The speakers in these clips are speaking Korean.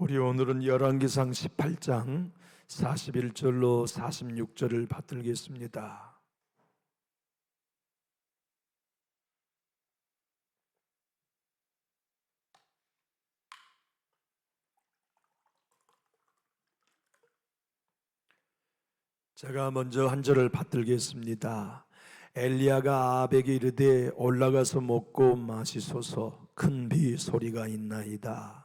우리 오늘은 열왕기상 18장 41절로 46절을 받들겠습니다. 제가 먼저 한 절을 받들겠습니다. 엘리야가 아합에게 이르되 올라가서 먹고 마시소서, 큰 비 소리가 있나이다.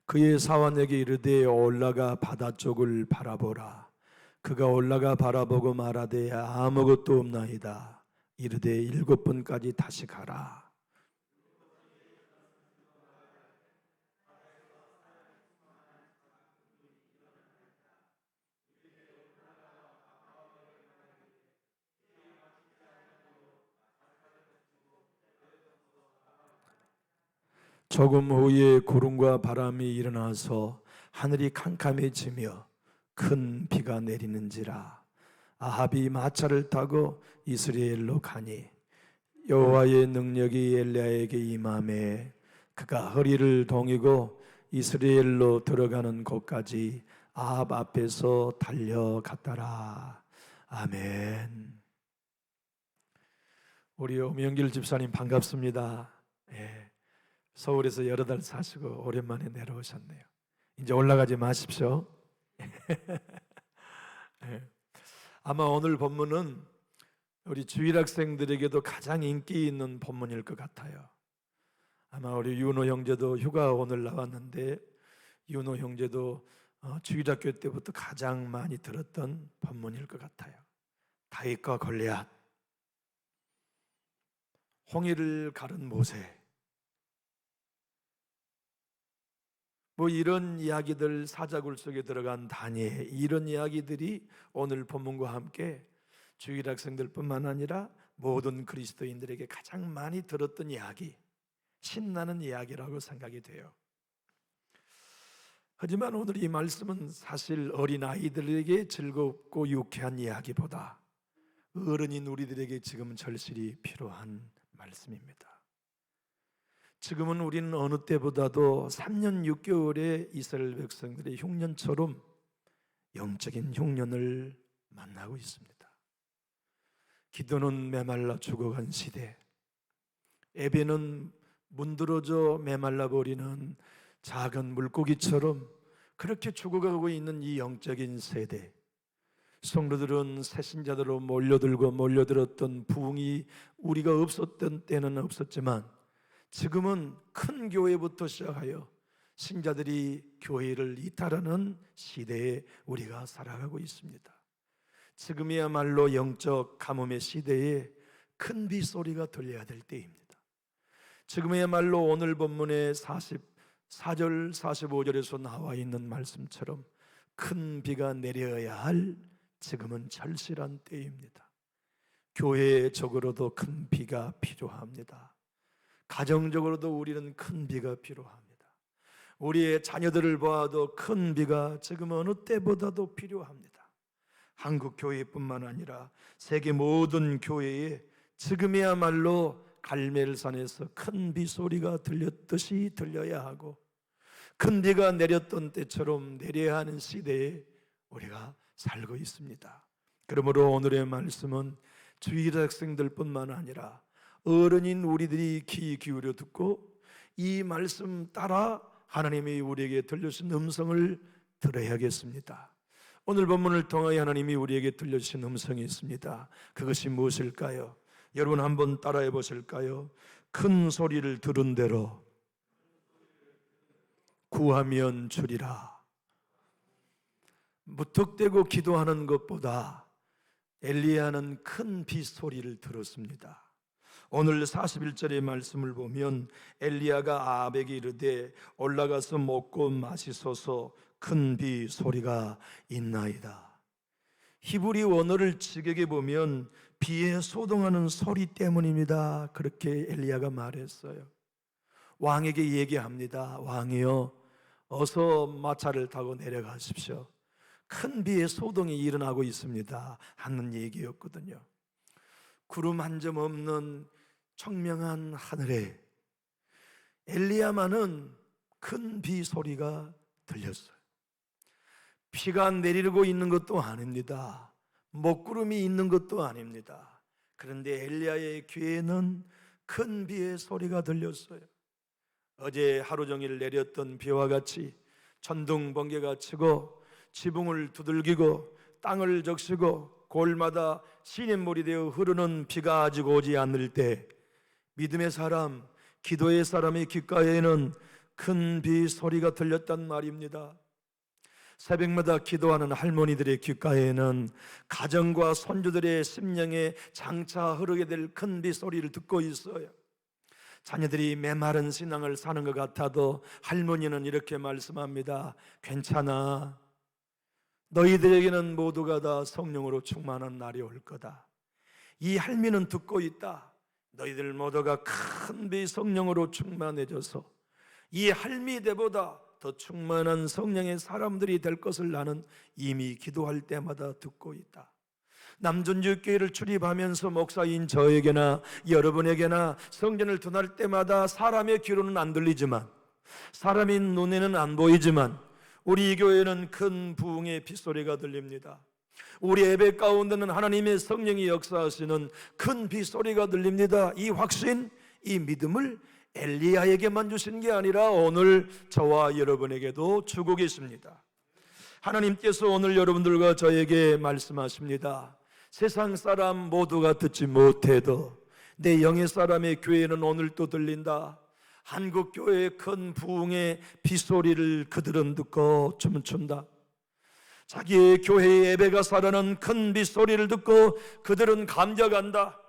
그의 사환에게 이르되 올라가 바다 쪽을 바라보라. 그가 올라가 바라보고 말하되 아무것도 없나이다. 이르되 7번까지 다시 가라. 조금 후에 구름과 바람이 일어나서 하늘이 캄캄해지며 큰 비가 내리는지라. 아합이 마차를 타고 이스라엘로 가니 여호와의 능력이 엘리야에게 임하매 그가 허리를 동이고 이스라엘로 들어가는 곳까지 아합 앞에서 달려갔더라. 아멘. 우리 오명길 집사님 반갑습니다. 예. 서울에서 여러 달 사시고 오랜만에 내려오셨네요. 이제 올라가지 마십시오. 네. 아마 오늘 본문은 우리 주일학생들에게도 가장 인기 있는 본문일 것 같아요. 아마 우리 윤호 형제도 휴가 오늘 나왔는데 윤호 형제도 주일학교 때부터 가장 많이 들었던 본문일 것 같아요. 다윗과 골리앗, 홍해를 가른 모세, 이런 이야기들, 사자굴 속에 들어간 다니엘, 이런 이야기들이 오늘 본문과 함께 주일학생들뿐만 아니라 모든 그리스도인들에게 가장 많이 들었던 이야기, 신나는 이야기라고 생각이 돼요. 하지만 오늘 이 말씀은 사실 어린아이들에게 즐겁고 유쾌한 이야기보다 어른인 우리들에게 지금 절실히 필요한 말씀입니다. 지금은 우리는 어느 때보다도 3년 6개월의 이스라엘 백성들의 흉년처럼 영적인 흉년을 만나고 있습니다. 기도는 메말라 죽어간 시대, 예배는 문드러져 메말라 버리는 작은 물고기처럼 그렇게 죽어가고 있는 이 영적인 세대, 성도들은 새신자들로 몰려들었던 부흥이 우리가 없었던 때는 없었지만 지금은 큰 교회부터 시작하여 신자들이 교회를 이탈하는 시대에 우리가 살아가고 있습니다. 지금이야말로 영적 가뭄의 시대에 큰 빗소리가 들려야 될 때입니다. 지금이야말로 오늘 본문의 44절 45절에서 나와 있는 말씀처럼 큰 비가 내려야 할 지금은 절실한 때입니다. 교회적으로도 큰 비가 필요합니다. 가정적으로도 우리는 큰 비가 필요합니다. 우리의 자녀들을 보아도 큰 비가 지금 어느 때보다도 필요합니다. 한국 교회뿐만 아니라 세계 모든 교회에 지금이야말로 갈멜산에서 큰 비 소리가 들렸듯이 들려야 하고 큰 비가 내렸던 때처럼 내려야 하는 시대에 우리가 살고 있습니다. 그러므로 오늘의 말씀은 주일학생들뿐만 아니라 어른인 우리들이 귀 기울여 듣고 이 말씀 따라 하나님이 우리에게 들려주신 음성을 들어야겠습니다. 오늘 본문을 통하여 하나님이 우리에게 들려주신 음성이 있습니다. 그것이 무엇일까요? 여러분 한번 따라해 보실까요? 큰 소리를 들은 대로 구하면 주리라. 무턱대고 기도하는 것보다 엘리야는 큰 빗소리를 들었습니다. 오늘 41절의 말씀을 보면 엘리야가 아합에게 이르되 올라가서 먹고 마시소서, 큰 비 소리가 있나이다. 히브리 원어를 직역해 보면 비에 소동하는 소리 때문입니다. 그렇게 엘리야가 말했어요. 왕에게 얘기합니다. 왕이여, 어서 마차를 타고 내려가십시오. 큰 비의 소동이 일어나고 있습니다 하는 얘기였거든요. 구름 한 점 없는 청명한 하늘에 엘리야만은 큰 비 소리가 들렸어요. 비가 내리고 있는 것도 아닙니다. 먹구름이 있는 것도 아닙니다. 그런데 엘리야의 귀에는 큰 비의 소리가 들렸어요. 어제 하루 종일 내렸던 비와 같이 천둥 번개가 치고 지붕을 두들기고 땅을 적시고 골마다 시냇물이 되어 흐르는 비가 아직 오지 않을 때 믿음의 사람, 기도의 사람의 귓가에는 큰 비 소리가 들렸단 말입니다. 새벽마다 기도하는 할머니들의 귓가에는 가정과 손주들의 심령에 장차 흐르게 될 큰 비 소리를 듣고 있어요. 자녀들이 메마른 신앙을 사는 것 같아도 할머니는 이렇게 말씀합니다. 괜찮아. 너희들에게는 모두가 다 성령으로 충만한 날이 올 거다. 이 할미는 듣고 있다. 너희들 모두가 큰 비 성령으로 충만해져서 이 할미대보다 더 충만한 성령의 사람들이 될 것을 나는 이미 기도할 때마다 듣고 있다. 남전주교회를 출입하면서 목사인 저에게나 여러분에게나 성전을 드날 때마다 사람의 귀로는 안 들리지만, 사람의 눈에는 안 보이지만 우리 교회는 큰 부흥의 빗소리가 들립니다. 우리 예배 가운데는 하나님의 성령이 역사하시는 큰 빗소리가 들립니다. 이 확신, 이 믿음을 엘리야에게만 주신 게 아니라 오늘 저와 여러분에게도 주고 계십니다. 하나님께서 오늘 여러분들과 저에게 말씀하십니다. 세상 사람 모두가 듣지 못해도 내 영의 사람의 교회는 오늘 또 들린다. 한국교회의 큰 부흥의 빗소리를 그들은 듣고 춤춘다. 자기의 교회의 예배가 살아난 큰 빗소리를 듣고 그들은 감격한다.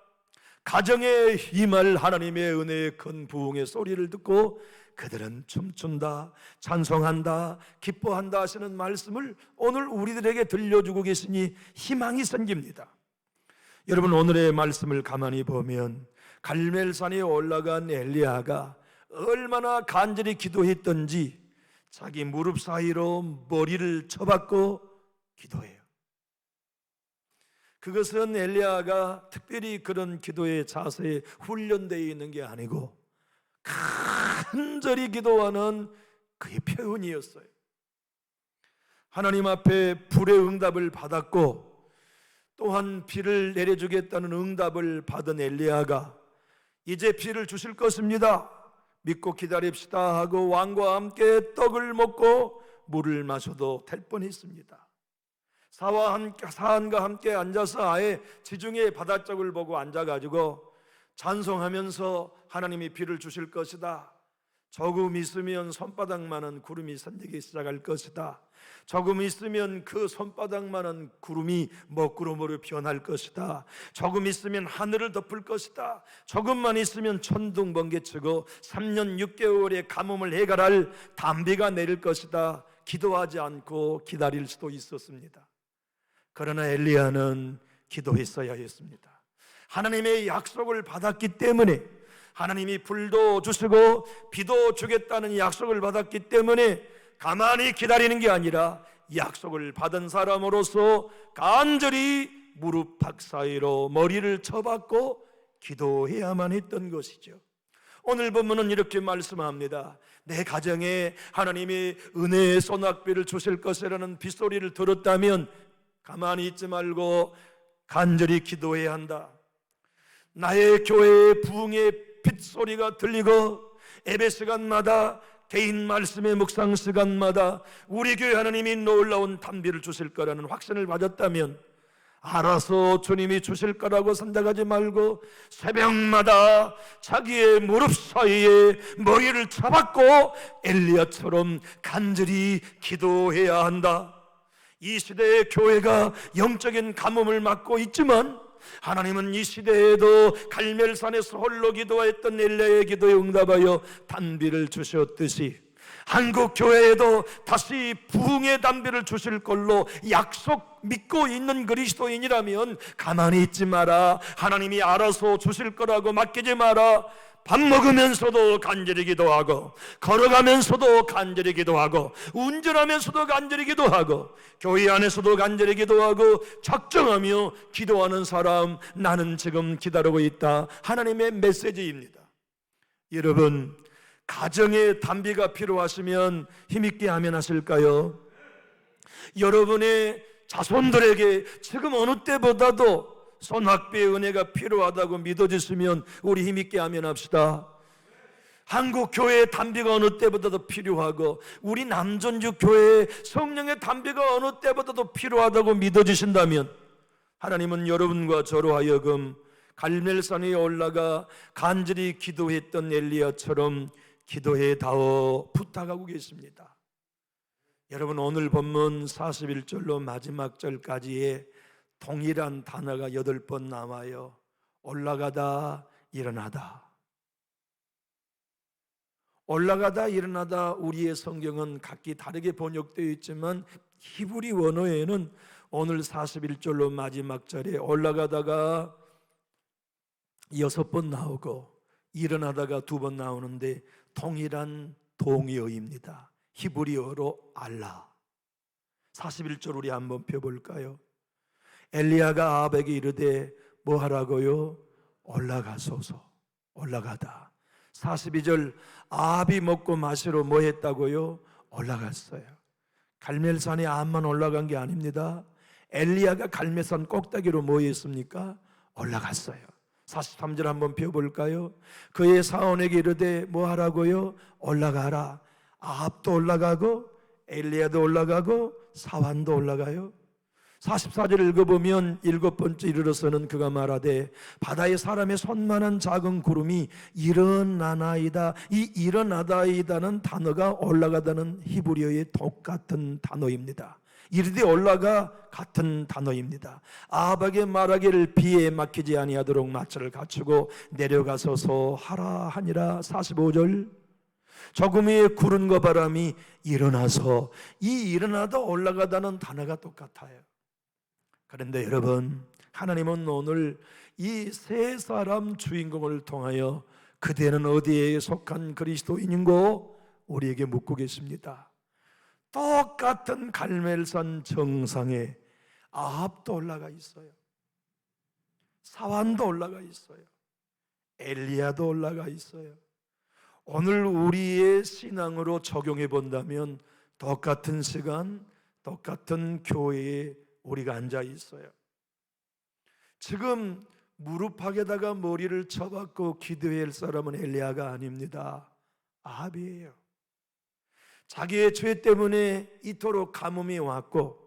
가정에 임할 하나님의 은혜의 큰 부흥의 소리를 듣고 그들은 춤춘다, 찬송한다, 기뻐한다 하시는 말씀을 오늘 우리들에게 들려주고 계시니 희망이 생깁니다. 여러분, 오늘의 말씀을 가만히 보면 갈멜산에 올라간 엘리야가 얼마나 간절히 기도했던지 자기 무릎 사이로 머리를 쳐박고 기도해요. 그것은 엘리야가 특별히 그런 기도의 자세에 훈련되어 있는 게 아니고 간절히 기도하는 그의 표현이었어요. 하나님 앞에 불의 응답을 받았고 또한 비를 내려주겠다는 응답을 받은 엘리야가 이제 비를 주실 것입니다, 믿고 기다립시다 하고 왕과 함께 떡을 먹고 물을 마셔도 될 뻔했습니다. 사안과 함께 앉아서 아예 지중해 바닷속을 보고 앉아가지고 찬송하면서 하나님이 비를 주실 것이다. 조금 있으면 손바닥만한 구름이 선지기 시작할 것이다. 조금 있으면 그 손바닥만한 구름이 먹구름으로 변할 것이다. 조금 있으면 하늘을 덮을 것이다. 조금만 있으면 천둥 번개치고 3년 6개월의 가뭄을 해결할 단비가 내릴 것이다. 기도하지 않고 기다릴 수도 있었습니다. 그러나 엘리야는 기도했어야 했습니다. 하나님의 약속을 받았기 때문에, 하나님이 불도 주시고 비도 주겠다는 약속을 받았기 때문에 가만히 기다리는 게 아니라 약속을 받은 사람으로서 간절히 무릎 팍 사이로 머리를 쳐박고 기도해야만 했던 것이죠. 오늘 본문은 이렇게 말씀합니다. 내 가정에 하나님이 은혜의 소낙비를 주실 것이라는 빗소리를 들었다면 가만히 있지 말고 간절히 기도해야 한다. 나의 교회의 부흥의 빗소리가 들리고 예배 시간마다 개인 말씀의 묵상 시간마다 우리 교회 하나님이 놀라운 단비를 주실 거라는 확신을 가졌다면 알아서 주님이 주실 거라고 생각하지 말고 새벽마다 자기의 무릎 사이에 머리를 쳐박고 엘리야처럼 간절히 기도해야 한다. 이 시대의 교회가 영적인 가뭄을 맞고 있지만 하나님은 이 시대에도 갈멜산에서 홀로 기도했던 엘리야의 기도에 응답하여 단비를 주셨듯이 한국 교회에도 다시 부흥의 단비를 주실 걸로 약속 믿고 있는 그리스도인이라면 가만히 있지 마라. 하나님이 알아서 주실 거라고 맡기지 마라. 밥 먹으면서도 간절히 기도하고, 걸어가면서도 간절히 기도하고, 운전하면서도 간절히 기도하고, 교회 안에서도 간절히 기도하고, 작정하며 기도하는 사람, 나는 지금 기다리고 있다. 하나님의 메시지입니다. 여러분, 가정에 담비가 필요하시면 힘있게 아멘 하실까요? 여러분의 자손들에게 지금 어느 때보다도 손학비의 은혜가 필요하다고 믿어주시면 우리 힘있게 아멘 합시다. 한국 교회의 담비가 어느 때보다도 필요하고, 우리 남전주 교회의 성령의 담비가 어느 때보다도 필요하다고 믿어주신다면, 하나님은 여러분과 저로 하여금 갈멜산에 올라가 간절히 기도했던 엘리야처럼 기도해 다오 부탁하고 계십니다. 여러분, 오늘 본문 41절로 마지막 절까지의 동일한 단어가 8번 나와요. 올라가다, 일어나다. 올라가다, 일어나다. 우리의 성경은 각기 다르게 번역되어 있지만 히브리 원어에는 오늘 41절로 마지막 절에 올라가다가 6번 나오고 일어나다가 2번 나오는데 동일한 동의어입니다. 히브리어로 알라. 41절 우리 한번 펴볼까요? 엘리야가 아합에게 이르되 뭐 하라고요? 올라가소서. 올라가다. 42절 아합이 먹고 마시러 뭐 했다고요? 올라갔어요. 갈멜산에 아합만 올라간 게 아닙니다. 엘리야가 갈멜산 꼭대기로 뭐 했습니까? 올라갔어요. 43절 한번 펴볼까요? 그의 사원에게 이르되 뭐 하라고요? 올라가라. 아합도 올라가고 엘리야도 올라가고 사환도 올라가요. 44절 읽어보면 7번째 이르러서는 그가 말하되 바다의 사람의 손만한 작은 구름이 일어나나이다. 이 일어나다이다는 단어가 올라가다는 히브리어의 똑같은 단어입니다. 이르되 올라가 같은 단어입니다. 아합에게 말하기를 비에 막히지 아니하도록 마차를 갖추고 내려가서서 하라 하니라. 45절 조금의 구름과 바람이 일어나서, 이 일어나다 올라가다는 단어가 똑같아요. 그런데 여러분, 하나님은 오늘 이 세 사람 주인공을 통하여 그대는 어디에 속한 그리스도인인고 우리에게 묻고 계십니다. 똑같은 갈멜산 정상에 아합도 올라가 있어요. 사환도 올라가 있어요. 엘리야도 올라가 있어요. 오늘 우리의 신앙으로 적용해 본다면 똑같은 시간, 똑같은 교회에 우리가 앉아 있어요. 지금 무릎팍에다가 머리를 쳐박고 기도해야 할 사람은 엘리야가 아닙니다. 아합이에요. 자기의 죄 때문에 이토록 가뭄이 왔고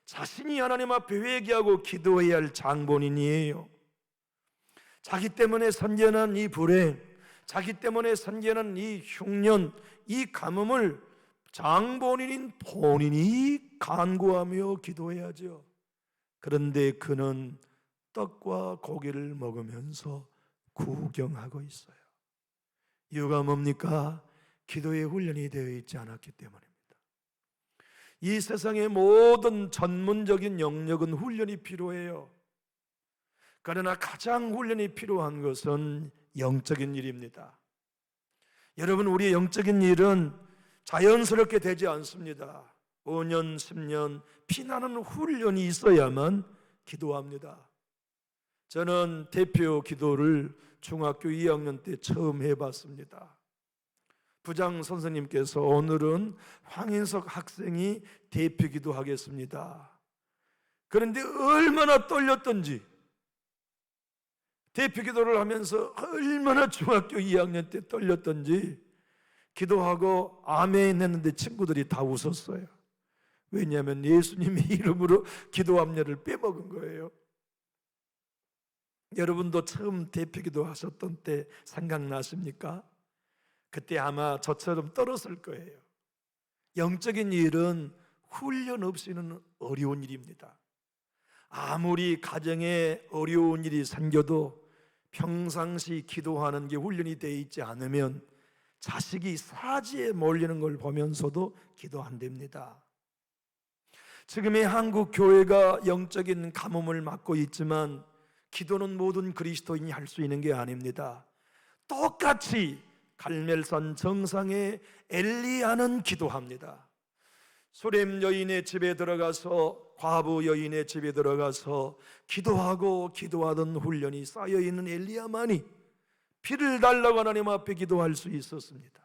자신이 하나님 앞에 회개하고 기도해야 할 장본인이에요. 자기 때문에 선견한 이 불행, 자기 때문에 선견한 이 흉년, 이 가뭄을 장본인인 본인이 간구하며 기도해야죠. 그런데 그는 떡과 고기를 먹으면서 구경하고 있어요. 이유가 뭡니까? 기도의 훈련이 되어 있지 않았기 때문입니다. 이 세상의 모든 전문적인 영역은 훈련이 필요해요. 그러나 가장 훈련이 필요한 것은 영적인 일입니다. 여러분, 우리의 영적인 일은 자연스럽게 되지 않습니다. 5년, 10년 피나는 훈련이 있어야만 기도합니다. 저는 대표 기도를 중학교 2학년 때 처음 해봤습니다. 부장 선생님께서 오늘은 황인석 학생이 대표 기도하겠습니다. 그런데 얼마나 떨렸던지, 대표 기도를 하면서 얼마나 중학교 2학년 때 떨렸던지, 기도하고 아멘 했는데 친구들이 다 웃었어요. 왜냐하면 예수님의 이름으로 기도 압력을 빼먹은 거예요. 여러분도 처음 대표 기도 하셨던 때 생각나십니까? 그때 아마 저처럼 떨었을 거예요. 영적인 일은 훈련 없이는 어려운 일입니다. 아무리 가정에 어려운 일이 생겨도 평상시 기도하는 게 훈련이 되어 있지 않으면 자식이 사지에 몰리는 걸 보면서도 기도 안 됩니다. 지금의 한국 교회가 영적인 가뭄을 맞고 있지만 기도는 모든 그리스도인이 할 수 있는 게 아닙니다. 똑같이 갈멜산 정상에 엘리야는 기도합니다. 수렘 여인의 집에 들어가서, 과부 여인의 집에 들어가서 기도하고 기도하던 훈련이 쌓여있는 엘리야만이 비를 달라고 하나님 앞에 기도할 수 있었습니다.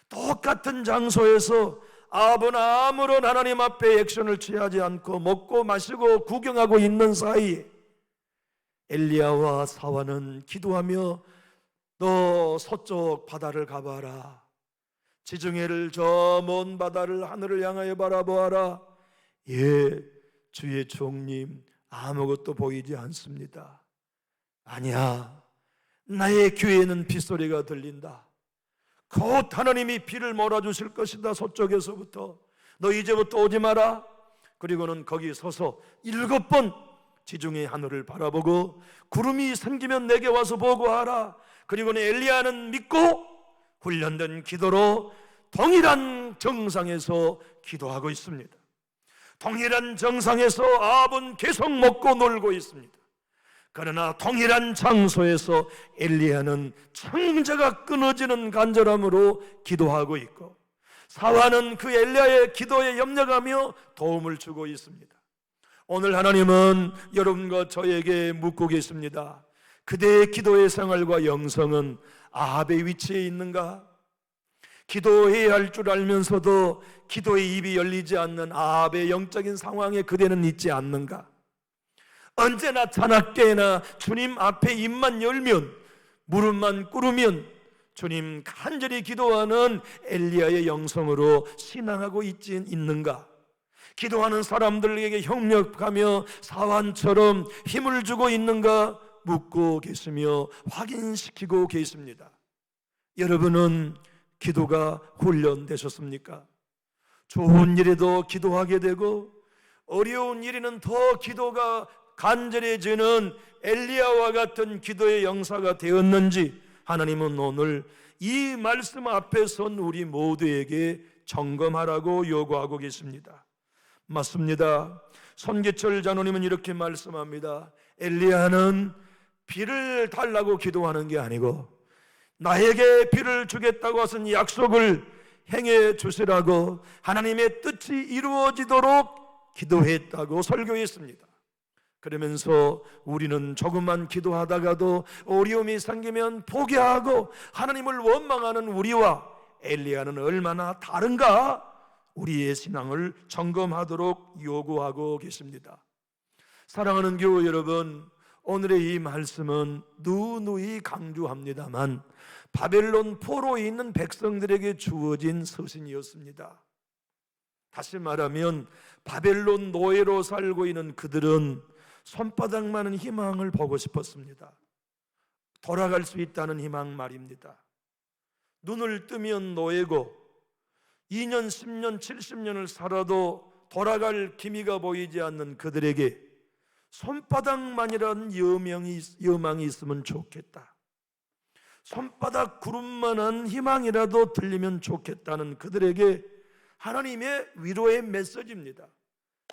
똑같은 장소에서 아합은 아무런 하나님 앞에 액션을 취하지 않고 먹고 마시고 구경하고 있는 사이에 엘리야와 사환은 기도하며 너 서쪽 바다를 가봐라, 지중해를 저 먼 바다를 하늘을 향하여 바라보아라. 예, 주의 종님 아무것도 보이지 않습니다. 아니야, 나의 귀에는 빗소리가 들린다. 곧 하나님이 비를 몰아주실 것이다. 서쪽에서부터 너 이제부터 오지 마라. 그리고는 거기 서서 7번 지중해 하늘을 바라보고 구름이 생기면 내게 와서 보고하라. 그리고는 엘리야는 믿고 훈련된 기도로 동일한 정상에서 기도하고 있습니다. 동일한 정상에서 아합은 계속 먹고 놀고 있습니다. 그러나 동일한 장소에서 엘리야는 창자가 끊어지는 간절함으로 기도하고 있고, 사환은 그 엘리야의 기도에 협력하며 도움을 주고 있습니다. 오늘 하나님은 여러분과 저에게 묻고 계십니다. 그대의 기도의 생활과 영성은 아합의 위치에 있는가? 기도해야 할 줄 알면서도 기도의 입이 열리지 않는 아합의 영적인 상황에 그대는 있지 않는가? 언제나 자나깨나 주님 앞에 입만 열면, 무릎만 꿇으면 주님 간절히 기도하는 엘리야의 영성으로 신앙하고 있는가? 기도하는 사람들에게 협력하며 사환처럼 힘을 주고 있는가? 묻고 계시며 확인시키고 계십니다. 여러분은 기도가 훈련되셨습니까? 좋은 일에도 기도하게 되고 어려운 일에는 더 기도가 간절해지는 엘리야와 같은 기도의 영사가 되었는지 하나님은 오늘 이 말씀 앞에 선 우리 모두에게 점검하라고 요구하고 계십니다. 맞습니다. 손기철 장로님은 이렇게 말씀합니다. 엘리야는 비를 달라고 기도하는 게 아니고 나에게 비를 주겠다고 하신 약속을 행해 주시라고 하나님의 뜻이 이루어지도록 기도했다고 설교했습니다. 그러면서 우리는 조금만 기도하다가도 어려움이 생기면 포기하고 하나님을 원망하는 우리와 엘리야는 얼마나 다른가? 우리의 신앙을 점검하도록 요구하고 계십니다. 사랑하는 교우 여러분, 오늘의 이 말씀은 누누이 강조합니다만 바벨론 포로에 있는 백성들에게 주어진 서신이었습니다. 다시 말하면 바벨론 노예로 살고 있는 그들은 손바닥만한 희망을 보고 싶었습니다. 돌아갈 수 있다는 희망 말입니다. 눈을 뜨면 노예고 2년, 10년, 70년을 살아도 돌아갈 기미가 보이지 않는 그들에게 손바닥만이라는 여망이 있으면 좋겠다. 손바닥 구름만한 희망이라도 들리면 좋겠다는 그들에게 하나님의 위로의 메시지입니다.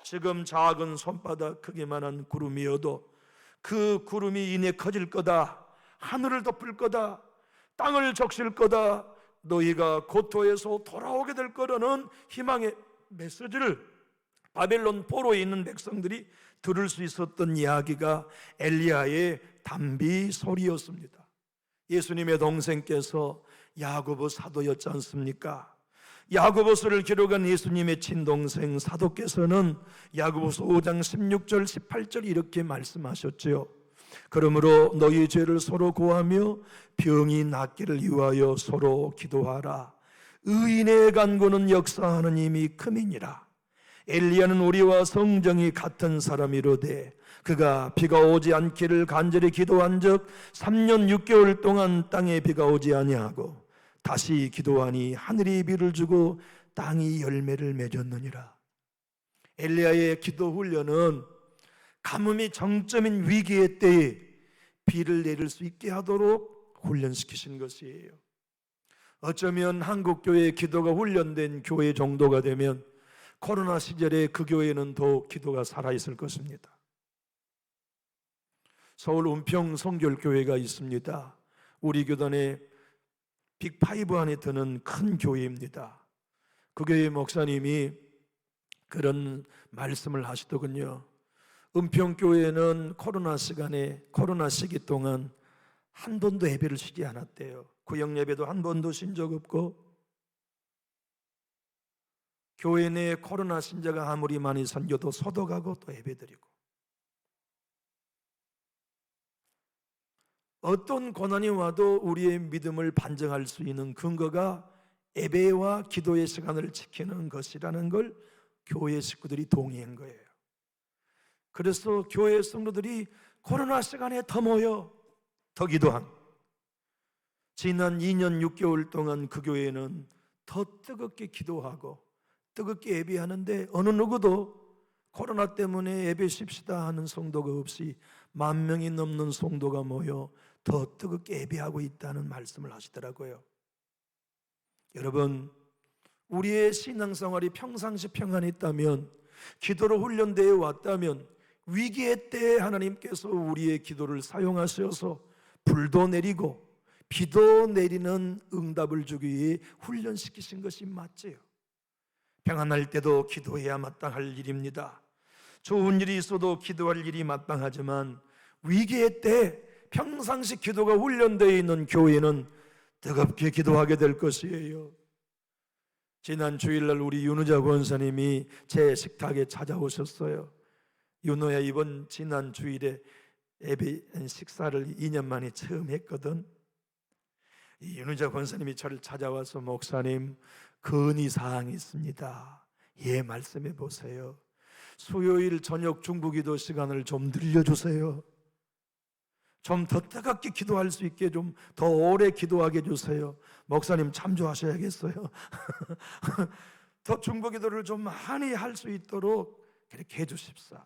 지금 작은 손바닥 크기만한 구름이어도 그 구름이 이내 커질 거다. 하늘을 덮을 거다. 땅을 적실 거다. 너희가 고토에서 돌아오게 될 거라는 희망의 메시지를 바벨론 포로에 있는 백성들이 들을 수 있었던 이야기가 엘리야의 단비 소리였습니다. 예수님의 동생께서 야고보 사도였지 않습니까? 야고보서를 기록한 예수님의 친동생 사도께서는 야고보서 5장 16절 18절 이렇게 말씀하셨죠. 그러므로 너희 죄를 서로 고하며 병이 낫기를 위하여 서로 기도하라. 의인의 간구는 역사하는 힘이 큼이니라. 엘리야는 우리와 성정이 같은 사람이로되 그가 비가 오지 않기를 간절히 기도한 적 3년 6개월 동안 땅에 비가 오지 아니하고 다시 기도하니 하늘이 비를 주고 땅이 열매를 맺었느니라. 엘리야의 기도 훈련은 가뭄이 정점인 위기의 때에 비를 내릴 수 있게 하도록 훈련시키신 것이에요. 어쩌면 한국교회의 기도가 훈련된 교회 정도가 되면 코로나 시절에 그 교회는 더욱 기도가 살아있을 것입니다. 서울 은평 성결교회가 있습니다. 우리 교단의 빅5 안에 드는 큰 교회입니다. 그 교회 목사님이 그런 말씀을 하시더군요. 은평교회는 코로나 시기 동안 한 번도 예배를 쉬지 않았대요. 구역 예배도 한 번도 쉰 적 없고, 교회 내에 코로나 신자가 아무리 많이 선교도 소독하고 또 예배드리고, 어떤 고난이 와도 우리의 믿음을 반증할 수 있는 근거가 예배와 기도의 시간을 지키는 것이라는 걸 교회 식구들이 동의한 거예요. 그래서 교회 성도들이 코로나 시간에 더 모여 더 기도한, 지난 2년 6개월 동안 그 교회는 더 뜨겁게 기도하고 뜨겁게 예배하는데, 어느 누구도 코로나 때문에 예배 쉽시다 하는 성도가 없이 10,000명이 넘는 성도가 모여 더 뜨겁게 예배하고 있다는 말씀을 하시더라고요. 여러분, 우리의 신앙생활이 평상시 평안했다면, 기도로 훈련되어 왔다면, 위기의 때에 하나님께서 우리의 기도를 사용하셔서 불도 내리고 비도 내리는 응답을 주기 위해 훈련시키신 것이 맞지요. 평안할 때도 기도해야 마땅할 일입니다. 좋은 일이 있어도 기도할 일이 마땅하지만, 위기의 때 평상시 기도가 훈련되어 있는 교회는 뜨겁게 기도하게 될 것이에요. 지난 주일날 우리 윤우자 권사님이 제 식탁에 찾아오셨어요. 윤호야, 이번 지난 주일에 예배 식사를 2년 만에 처음 했거든. 이 윤우자 권사님이 저를 찾아와서, 목사님, 건의사항이 있습니다. 예, 말씀해 보세요. 수요일 저녁 중부기도 시간을 좀 늘려주세요. 좀 더 뜨겁게 기도할 수 있게 좀 더 오래 기도하게 해주세요. 목사님 참조하셔야겠어요. 더 중보기도를 좀 많이 할 수 있도록 그렇게 해주십사.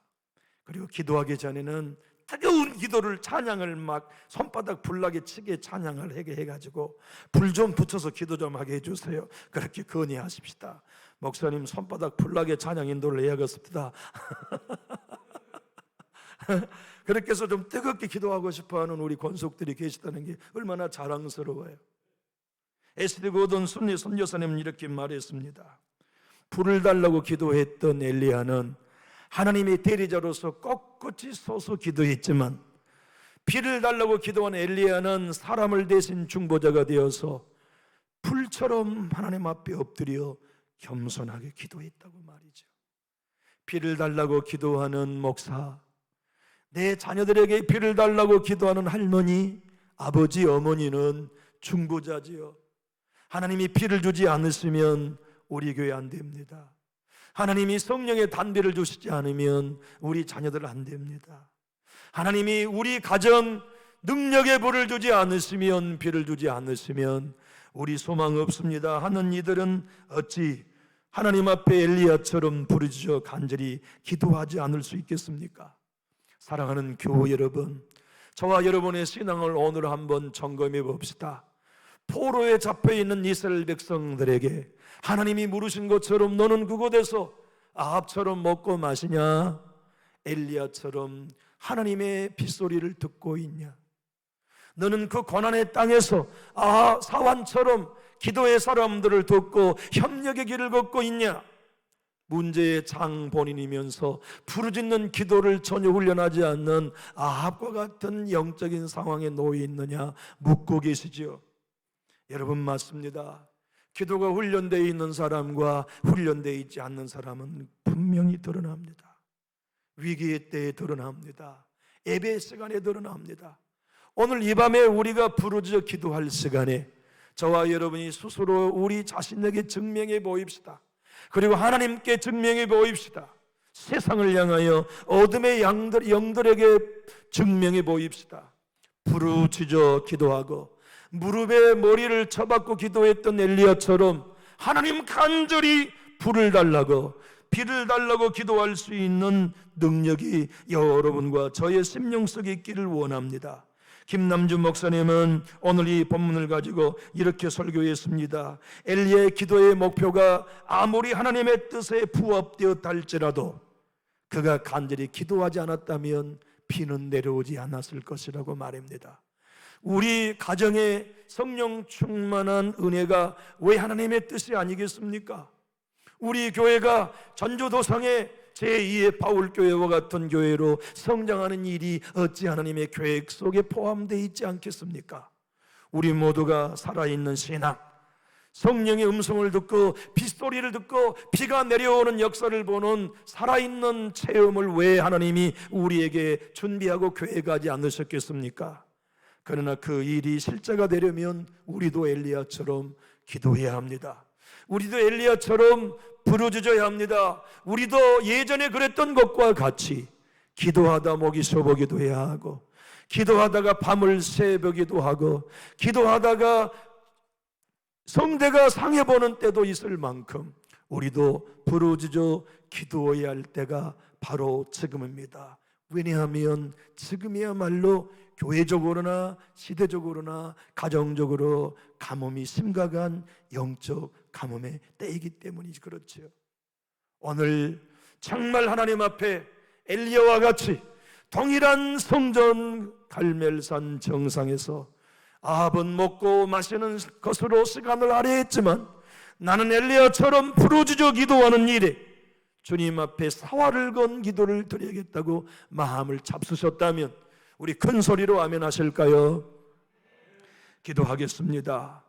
그리고 기도하기 전에는 뜨거운 기도를, 찬양을 막 손바닥 불나게 치게 찬양을 하게 해가지고 불 좀 붙여서 기도 좀 하게 해주세요. 그렇게 건의하십시다. 목사님, 손바닥 불나게 찬양 인도를 해야겠습니다. 그렇게 해서 좀 뜨겁게 기도하고 싶어하는 우리 권속들이 계시다는 게 얼마나 자랑스러워요. 에스디 고든 순리 선교사님은 이렇게 말했습니다. 불을 달라고 기도했던 엘리야는 하나님의 대리자로서 꼿꼿이 서서 기도했지만, 비를 달라고 기도한 엘리야는 사람을 대신 중보자가 되어서 불처럼 하나님 앞에 엎드려 겸손하게 기도했다고 말이죠. 비를 달라고 기도하는 목사, 내 자녀들에게 비를 달라고 기도하는 할머니, 아버지, 어머니는 중보자지요. 하나님이 비를 주지 않으시면 우리 교회 안 됩니다. 하나님이 성령의 단비를 주시지 않으면 우리 자녀들 안 됩니다. 하나님이 우리 가정 능력의 불을 주지 않으시면, 비를 주지 않으시면 우리 소망 없습니다 하는 이들은 어찌 하나님 앞에 엘리야처럼 부르짖어 간절히 기도하지 않을 수 있겠습니까? 사랑하는 교우 여러분, 저와 여러분의 신앙을 오늘 한번 점검해 봅시다. 포로에 잡혀있는 이스라엘 백성들에게 하나님이 물으신 것처럼 너는 그곳에서 아합처럼 먹고 마시냐? 엘리야처럼 하나님의 빗소리를 듣고 있냐? 너는 그 고난의 땅에서 사환처럼 기도의 사람들을 돕고 협력의 길을 걷고 있냐? 문제의 장 본인이면서 부르짖는 기도를 전혀 훈련하지 않는 아합과 같은 영적인 상황에 놓여 있느냐 묻고 계시죠. 여러분, 맞습니다. 기도가 훈련되어 있는 사람과 훈련되어 있지 않는 사람은 분명히 드러납니다. 위기의 때에 드러납니다. 예배 시간에 드러납니다. 오늘 이 밤에 우리가 부르짖어 기도할 시간에 저와 여러분이 스스로 우리 자신에게 증명해 보입시다. 그리고 하나님께 증명해 보입시다. 세상을 향하여 어둠의 영들에게 증명해 보입시다. 부르짖어 기도하고 무릎에 머리를 쳐박고 기도했던 엘리야처럼 하나님 간절히 불을 달라고, 비를 달라고 기도할 수 있는 능력이 여러분과 저의 심령 속에 있기를 원합니다. 김남주 목사님은 오늘 이 본문을 가지고 이렇게 설교했습니다. 엘리야의 기도의 목표가 아무리 하나님의 뜻에 부합되었다 할지라도 그가 간절히 기도하지 않았다면 비는 내려오지 않았을 것이라고 말합니다. 우리 가정에 성령 충만한 은혜가 왜 하나님의 뜻이 아니겠습니까? 우리 교회가 전조도성의 제2의 바울교회와 같은 교회로 성장하는 일이 어찌 하나님의 계획 속에 포함되어 있지 않겠습니까? 우리 모두가 살아있는 신앙, 성령의 음성을 듣고 빗소리를 듣고 비가 내려오는 역사를 보는 살아있는 체험을 왜 하나님이 우리에게 준비하고 계획하지 않으셨겠습니까? 그러나 그 일이 실제가 되려면 우리도 엘리야처럼 기도해야 합니다. 우리도 엘리야처럼 부르짖어야 합니다. 우리도 예전에 그랬던 것과 같이 기도하다 목이 쉬어보기도 해야 하고, 기도하다가 밤을 새보기도 하고, 기도하다가 성대가 상해보는 때도 있을 만큼 우리도 부르짖어 기도해야 할 때가 바로 지금입니다. 왜냐하면 지금이야말로 교회적으로나 시대적으로나 가정적으로 가뭄이 심각한 영적 가뭄의 때이기 때문이지 그렇죠. 오늘 정말 하나님 앞에 엘리야와 같이 동일한 성전 갈멜산 정상에서 아합은 먹고 마시는 것으로 시간을 할애했지만 나는 엘리야처럼 부르짖어 기도하는 일에 주님 앞에 사활을 건 기도를 드려야겠다고 마음을 잡수셨다면 우리 큰 소리로 아멘 하실까요? 기도하겠습니다.